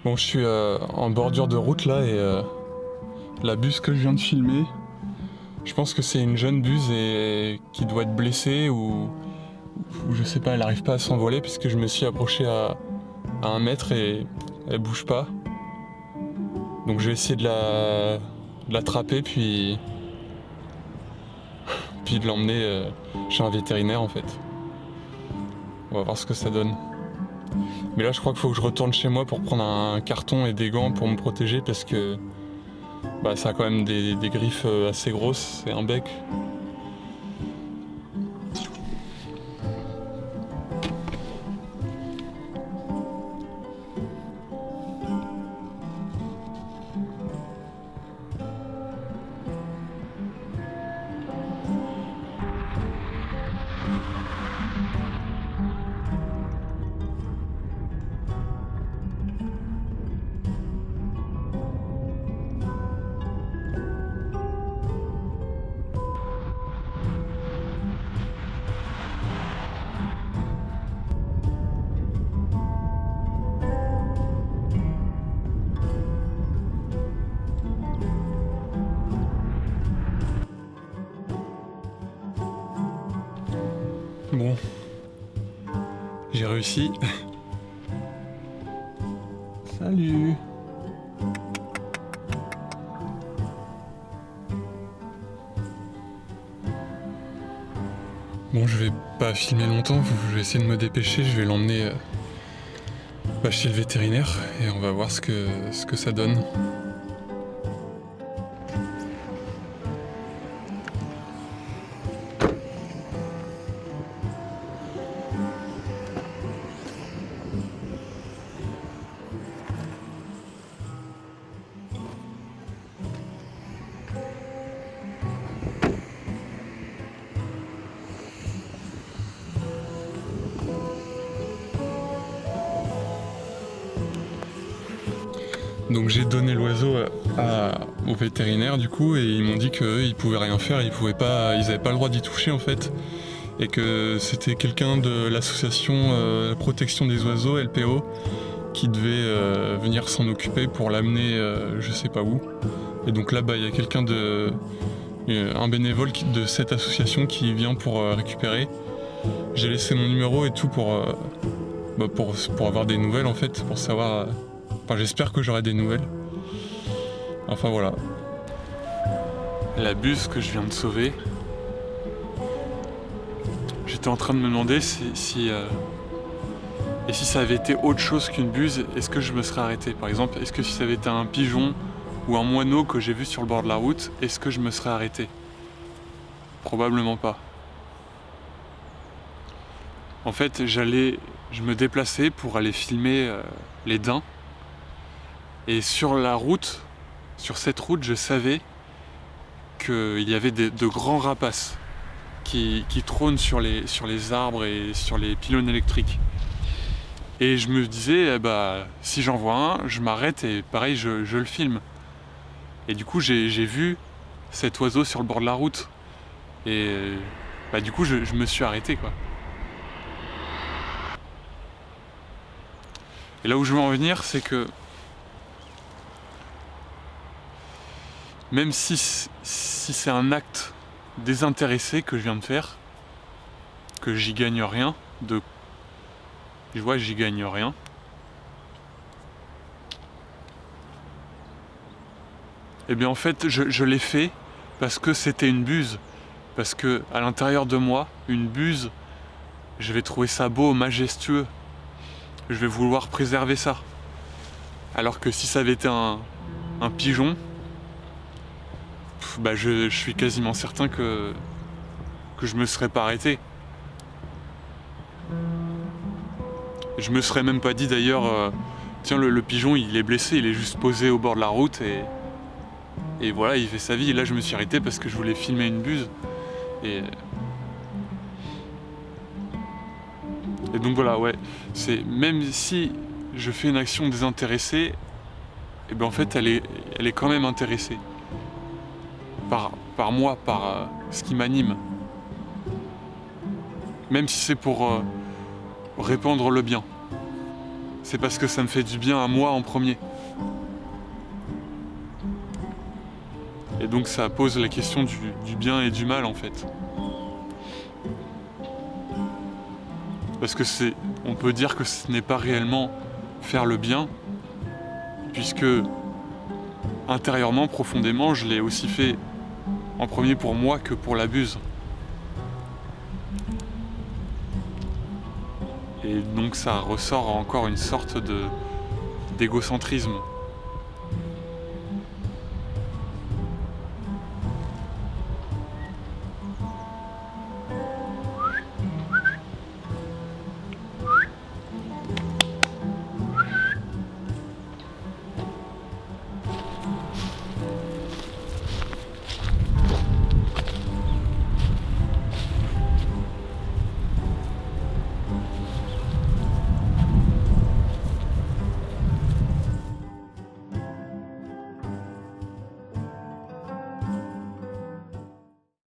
Bon, je suis en bordure de route là et la buse que je viens de filmer, je pense que c'est une jeune buse et qui doit être blessée ou je sais pas, elle arrive pas à s'envoler puisque je me suis approché à 1 mètre et elle bouge pas. Donc je vais essayer de l'attraper puis de l'emmener chez un vétérinaire en fait. On va voir ce que ça donne. Mais là je crois qu'il faut que je retourne chez moi pour prendre un carton et des gants pour me protéger parce que ça a quand même des griffes assez grosses, c'est un bec. Bon, j'ai réussi. Salut. Bon, je vais pas filmer longtemps, je vais essayer de me dépêcher, je vais l'emmener chez le vétérinaire et on va voir ce que ça donne. Donc j'ai donné l'oiseau au vétérinaire du coup et ils m'ont dit qu'eux ils pouvaient rien faire, ils avaient pas le droit d'y toucher en fait et que c'était quelqu'un de l'association protection des oiseaux LPO qui devait venir s'en occuper pour l'amener je sais pas où. Et donc là il y a quelqu'un un bénévole de cette association qui vient pour récupérer. J'ai laissé mon numéro et tout pour avoir des nouvelles en fait, pour savoir. Enfin, j'espère que j'aurai des nouvelles. Enfin voilà. La buse que je viens de sauver. J'étais en train de me demander si ça avait été autre chose qu'une buse, est-ce que je me serais arrêté? Par exemple, est-ce que si ça avait été un pigeon ou un moineau que j'ai vu sur le bord de la route, est-ce que je me serais arrêté? Probablement pas. En fait, je me déplaçais pour aller filmer les daims. Et sur cette route, je savais qu'il y avait de grands rapaces qui trônent sur les arbres et sur les pylônes électriques. Et je me disais, si j'en vois un, je m'arrête et pareil, je le filme. Et du coup, j'ai vu cet oiseau sur le bord de la route. Et du coup, je me suis arrêté, quoi. Et là où je veux en venir, c'est que même si c'est un acte désintéressé que je viens de faire, que j'y gagne rien, j'y gagne rien. Et bien en fait, je l'ai fait parce que c'était une buse. Parce que à l'intérieur de moi, une buse, je vais trouver ça beau, majestueux. Je vais vouloir préserver ça. Alors que si ça avait été un pigeon, je suis quasiment certain que je me serais pas arrêté. Je me serais même pas dit d'ailleurs, tiens le pigeon il est blessé, il est juste posé au bord de la route et voilà, il fait sa vie. Et là je me suis arrêté parce que je voulais filmer une buse. Et donc voilà, ouais, même si je fais une action désintéressée, et en fait elle est quand même intéressée par moi, par ce qui m'anime. Même si c'est pour répandre le bien. c'est parce que ça me fait du bien à moi en premier. Et donc ça pose la question du bien et du mal en fait. Parce que on peut dire que ce n'est pas réellement faire le bien, puisque intérieurement, profondément, je l'ai aussi fait en premier pour moi que pour la buse. Et donc ça ressort encore une sorte d'égocentrisme.